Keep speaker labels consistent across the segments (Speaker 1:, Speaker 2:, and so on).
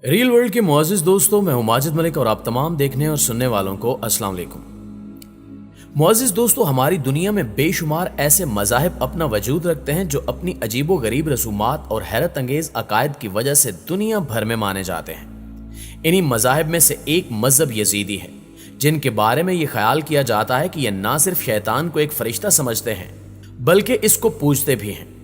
Speaker 1: Real world के मुआजिज दोस्तों, मैं हूं माजिद मलिक और आप तमाम देखने और सुनने वालों को अस्सलाम वालेकुम। मुआजिज दोस्तों, हमारी दुनिया में बेशुमार ऐसे मज़ाहिब अपना वजूद रखते हैं जो अपनी अजीबो गरीब रसूमात और हैरत अंगेज अकायद की वजह से दुनिया भर में माने जाते हैं। इन्हीं मज़ाहिब में से एक मजहब यजीदी है, जिनके बारे में यह ख्याल किया जाता है कि यह ना सिर्फ शैतान को एक फरिश्ता समझते हैं बल्कि इसको पूजते भी हैं।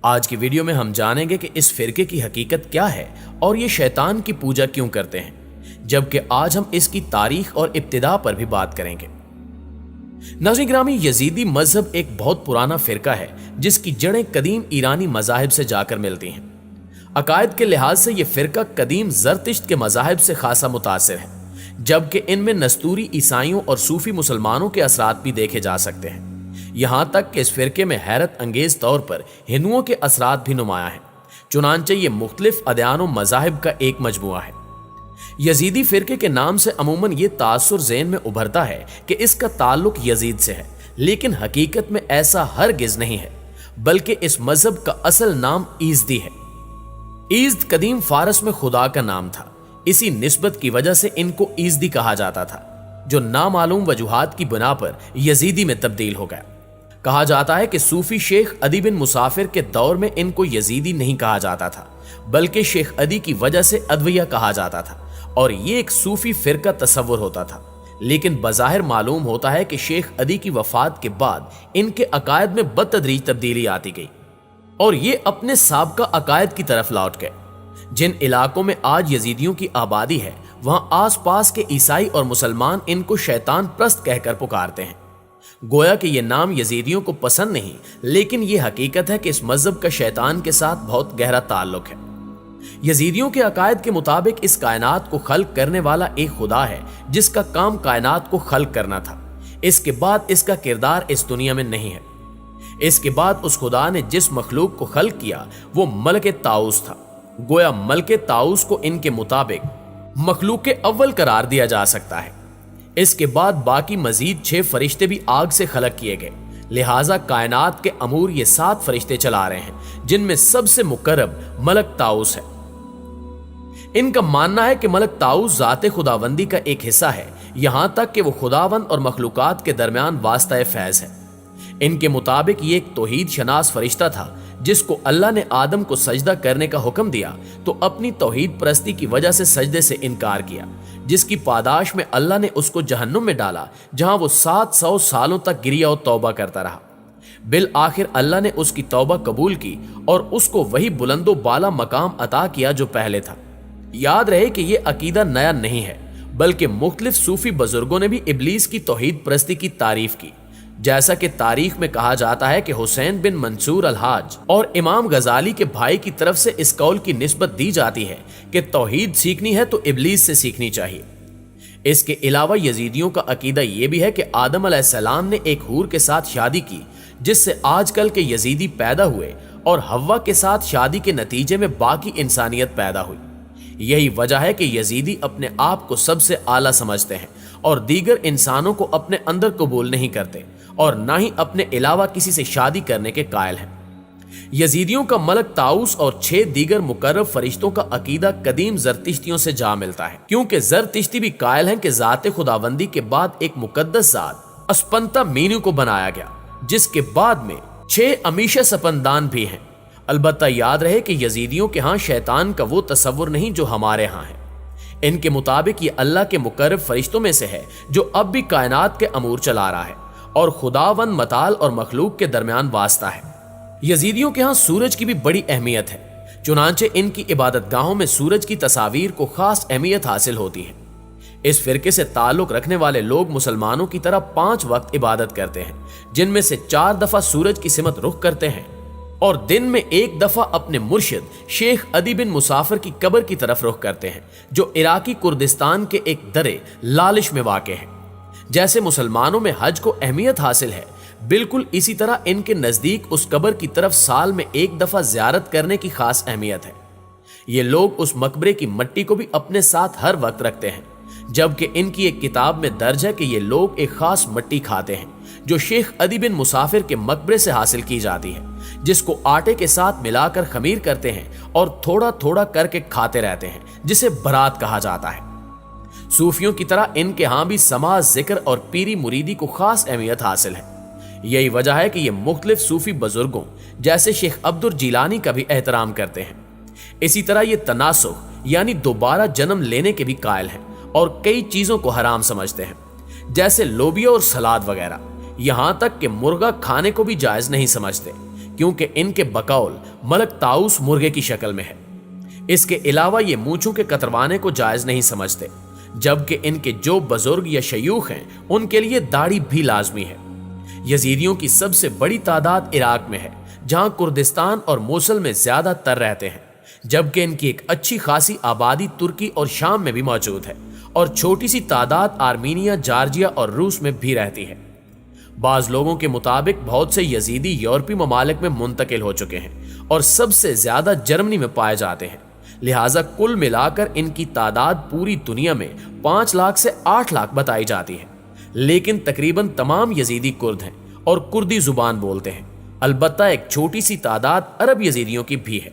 Speaker 1: आज की वीडियो में हम जानेंगे कि इस फिरके की हकीकत क्या है और ये शैतान की पूजा क्यों करते हैं, जबकि आज हम इसकी तारीख और इब्तिदा पर भी बात करेंगे। नाज़रीन गिरामी, यजीदी मजहब एक बहुत पुराना फिरका है जिसकी जड़ें कदीम ईरानी मज़ाहिब से जाकर मिलती हैं। अकायद के लिहाज से यह फिरका कदीम ज़रतिश्त के मज़ाहिब से खासा मुतासिर है, जबकि इनमें नस्तूरी ईसाइयों और सूफी मुसलमानों के असरात भी देखे जा सकते हैं। यहां तक कि इस फिरके में हैरत अंगेज तौर पर हिंदुओं के असरात भी नुमाया है। चुनांचे ये मुख्तलिफ अदयान और मज़ाहिब का एक मजमुआ है। यजीदी फिरके के नाम से अमूमन ये तासुर ज़हन में उभरता है कि इसका ताल्लुक यजीद से है, लेकिन हकीकत में ऐसा हरगिज नहीं है, बल्कि इस मजहब का असल नाम ईज़दी है। ईज़द कदीम फारस में खुदा का नाम था। इसी निस्बत की वजह से इनको ईज़दी कहा जाता था, जो नामालूम वजूहात की बिना पर यजीदी में तब्दील हो गया। कहा जाता है कि सूफी शेख अदी बिन मुसाफिर के दौर में इनको यजीदी नहीं कहा जाता था, बल्कि शेख अदी की वजह से अदविया कहा जाता था और ये एक सूफी फिरका तस्वुर होता था। लेकिन बज़ाहिर मालूम होता है कि शेख अदी की वफात के बाद इनके अकायद में बतदरीज तब्दीली आती गई और ये अपने साबका अकायद की तरफ लौट गए। जिन इलाकों में आज यजीदियों की आबादी है, वहां आस पास के ईसाई और मुसलमान इनको शैतान प्रस्त कहकर पुकारते हैं। गोया कि यह नाम यजीदियों को पसंद नहीं, लेकिन यह हकीकत है कि इस मजहब का शैतान के साथ बहुत गहरा ताल्लुक है। यजीदियों के अकायद के मुताबिक इस कायनात को खल्क करने वाला एक खुदा है, जिसका काम कायनात को खल्क करना था। इसके बाद इसका किरदार इस दुनिया में नहीं है। इसके बाद उस खुदा ने जिस मखलूक को खल्क किया वो मलके ताऊस था। गोया मलके ताऊस को इनके मुताबिक मखलूक के अव्वल करार दिया जा सकता है। इसके बाद बाकी मजीद 6 फरिश्ते भी आग से खलक किए गए। लिहाजा कायनात के अमूर ये 7 फरिश्ते चला रहे हैं, जिनमें सबसे मुकर्रब मलक ताऊस है। इनका मानना है कि मलक ताऊस ज़ाते खुदावंदी का एक हिस्सा है, यहां तक कि वो खुदावंद और मखलूकात के दरमियान वास्ता फैज है। इनके मुताबिक ये एक तौहीद शनास फरिश्ता था, जिसको अल्लाह ने आदम को सजदा करने का हुक्म दिया तो अपनी तौहीद परस्ती की वजह से सजदे से इनकार किया, जिसकी पादाश में अल्लाह ने उसको जहन्नुम में डाला, जहां वो 700 सालों तक गिरिया और तौबा करता रहा। बिल आखिर अल्लाह ने उसकी तौबा कबूल की और उसको वही बुलंदो बाला मकाम अता किया जो पहले था। याद रहे कि यह अकीदा नया नहीं है, बल्कि मुख्तलिफ सूफी बुजुर्गों ने भी इब्लीस की तौहीद परस्ती की तारीफ की। जैसा कि तारीख में कहा जाता है कि हुसैन बिन मंसूर अल-हाज और इमाम गजाली के भाई की तरफ से इस कौल की निस्बत दी जाती है कि तौहीद सीखनी है तो इब्लीस से सीखनी चाहिए। इसके अलावा यजीदियों का अकीदा यह भी है कि आदम अलैहिस्सलाम ने एक हूर के साथ शादी की, जिससे आजकल के यजीदी पैदा हुए और हव्वा के साथ शादी के नतीजे में बाकी इंसानियत पैदा हुई। यही वजह है कि यजीदी अपने आप को सबसे आला समझते हैं और दीगर इंसानों को अपने अंदर कबूल नहीं करते और ना ही अपने अलावा किसी से शादी करने के कायल हैं। यजीदियों का मलक ताऊस और 6 दीगर मुकर्रब फरिश्तों का अकीदा कदीम ज़रतिश्तियों से जा मिलता है, क्योंकि ज़रतिश्ती भी कायल हैं कि ज़ाते खुदावंदी के बाद एक मुकद्दस ज़ात अस्पंता मीनू को बनाया गया, जिसके बाद में 6 अमीशा सपंदान भी हैं। अलबत्ता याद रहे कि यजीदियों के यहाँ शैतान का वो तस्वुर नहीं जो हमारे यहाँ है। इनके मुताबिक ये अल्लाह के मुकर्रब फरिश्तों में से है, जो अब भी कायनात के अमूर चला रहा है और खुदावंद मताल और मखलूक के दरमियान वास्ता है। यजीदियों के यहाँ सूरज की भी बड़ी अहमियत है, चुनांचे इनकी इबादत गाहों में सूरज की तस्वीर को खास अहमियत हासिल होती है। इस फिरके से ताल्लुक रखने वाले लोग मुसलमानों की तरह 5 वक्त इबादत करते हैं, जिनमें से 4 दफा सूरज की सिमत रुख करते हैं और दिन में 1 दफा अपने मुर्शिद शेख अदी बिन मुसाफिर की कब्र की तरफ रुख करते हैं, जो इराकी कुर्दिस्तान के एक दरे लालिश में वाक़ है। जैसे मुसलमानों में हज को अहमियत हासिल है, बिल्कुल इसी तरह इनके नजदीक उस कब्र की तरफ साल में 1 दफा ज़ियारत करने की खास अहमियत है। ये लोग उस मकबरे की मट्टी को भी अपने साथ हर वक्त रखते हैं, जबकि इनकी एक किताब में दर्ज है कि ये लोग एक खास मट्टी खाते हैं जो शेख अदी बिन मुसाफिर के मकबरे से हासिल की जाती है, जिसको आटे के साथ मिलाकर खमीर करते हैं और थोड़ा थोड़ा करके खाते रहते हैं, जिसे बरात कहा जाता है। सूफियों की तरह इनके यहां भी समाज, जिक्र और पीरी मुरीदी को खास अहमियत हासिल है। यही वजह है कि ये मुख्तलिफ सूफी बुजुर्गों जैसे शेख अब्दुल जिलानी का भी एहतराम करते हैं। इसी तरह ये तनासुख यानी दोबारा जन्म लेने के भी कायल हैं और कई चीजों को हराम समझते हैं, जैसे लोबिया और सलाद वगैरह। यहां तक कि मुर्गा खाने को भी जायज नहीं समझते, क्योंकि इनके बकौल मलक ताऊस मुर्गे की शक्ल में है। इसके अलावा ये मूंछों के कतरवाने को जायज नहीं समझते, जबकि इनके जो बुजुर्ग या शयूख हैं उनके लिए दाढ़ी भी लाजमी है। यजीदियों की सबसे बड़ी तादाद इराक में है, जहां कुर्दिस्तान और मोसल में ज्यादातर रहते हैं, जबकि इनकी एक अच्छी खासी आबादी तुर्की और शाम में भी मौजूद है और छोटी सी तादाद आर्मीनिया, जॉर्जिया और रूस में भी रहती है। बाज लोगों के मुताबिक बहुत से यजीदी यूरोपीय ममालिक में मुंतकिल हो चुके हैं और सबसे ज्यादा जर्मनी में पाए जाते हैं। लिहाजा कुल मिलाकर इनकी तादाद पूरी दुनिया में 5 लाख से 8 लाख बताई जाती है। लेकिन तकरीबन तमाम यजीदी कुर्द हैं और कुर्दी जुबान बोलते हैं। अलबत्ता एक छोटी सी तादाद अरब यजीदियों की भी है।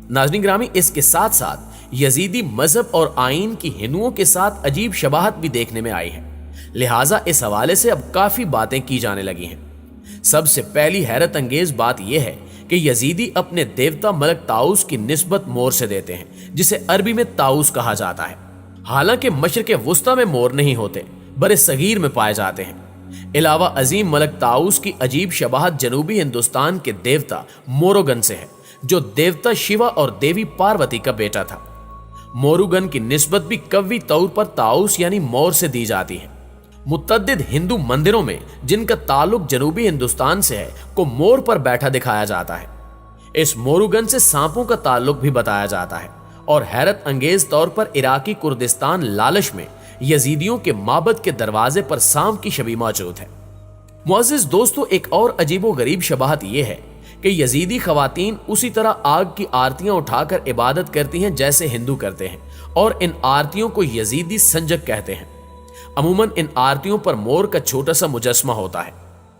Speaker 1: नाज़रीन ग्रामी, इसके साथ साथ यजीदी मजहब और आइन की हिंदुओं के साथ अजीब शबाहत भी देखने में आई है। लिहाजा इस हवाले से अब काफी बातें की जाने लगी हैं। सबसे पहली हैरत अंगेज बात यह है कि यजीदी अपने देवता मलक ताऊस की निस्बत मोर से देते हैं, जिसे अरबी में ताऊस कहा जाता है। हालांकि मशरिक़ वुस्ता में मोर नहीं होते, बरे सगीर में पाए जाते हैं। अलावा अजीम मलक ताऊस की अजीब शबाहत जनूबी हिंदुस्तान के देवता मोरुगन से है, जो देवता शिवा और देवी पार्वती का बेटा था। मोरुगन की निस्बत भी कवी तौर पर ताऊस यानी मोर से दी जाती है। मुतअद्दिद हिंदू मंदिरों में जिनका ताल्लुक जनूबी हिंदुस्तान से है को मोर पर बैठा दिखाया जाता है। इस मोरुगन से सांपों का ताल्लुक भी बताया जाता है और हैरत अंगेज तौर पर इराकी कुर्दिस्तान लालश में यजीदियों के माबद के दरवाजे पर सांप की छवि मौजूद है। मुअज़्ज़िज़ दोस्तों, एक और अजीबो गरीब शबाहत यह है कि यजीदी खवातीन उसी तरह आग की आरतियां उठाकर इबादत करती हैं जैसे हिंदू करते हैं, और इन आरतियों को यजीदी संजक कहते हैं। अमूमन इन आरतियों पर मोर का छोटा सा मुजस्मा होता है।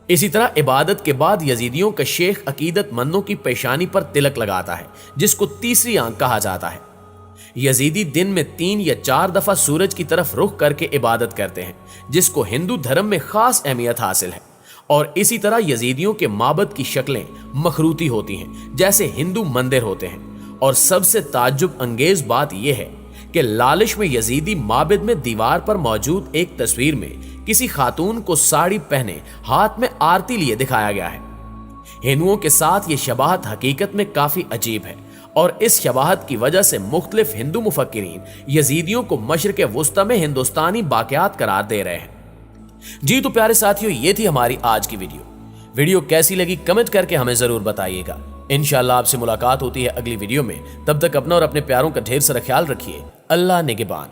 Speaker 1: इसी तरह इबादत के बाद यजीदियों का शेख अकीदतमंदों की पेशानी पर तिलक लगाता है, जिसको तीसरी आंख कहा जाता है। यजीदी दिन में 3 या 4 दफा सूरज की तरफ रुख करके इबादत करते हैं, जिसको हिंदू धर्म में खास अहमियत हासिल है। और इसी तरह यजीदियों के माबद की शक्लें मखरूती होती हैं, जैसे हिंदू मंदिर होते हैं। और सबसे ताज्जुब अंगेज बात यह है कि लालिश में यजीदी माबद में दीवार पर मौजूद एक तस्वीर में किसी खातून को साड़ी पहने हाथ में आरती लिए दिखाया गया है। हिंदुओं के साथ ये शबाहत हकीकत में काफी अजीब है और इस शबाहत की वजह से मुख्तलिफ हिंदू मुफक्किरीन यजीदियों को मशरिक़ वुस्ता में हिंदुस्तानी बाक़ियात करार दे रहे हैं। जी तो प्यारे साथियों, ये थी हमारी आज की वीडियो कैसी लगी कमेंट करके हमें जरूर बताइएगा। इंशाअल्लाह आपसे मुलाकात होती है अगली वीडियो में। तब तक अपना और अपने प्यारों का ढेर सारा ख्याल रखिए। अल्लाह निगहबान।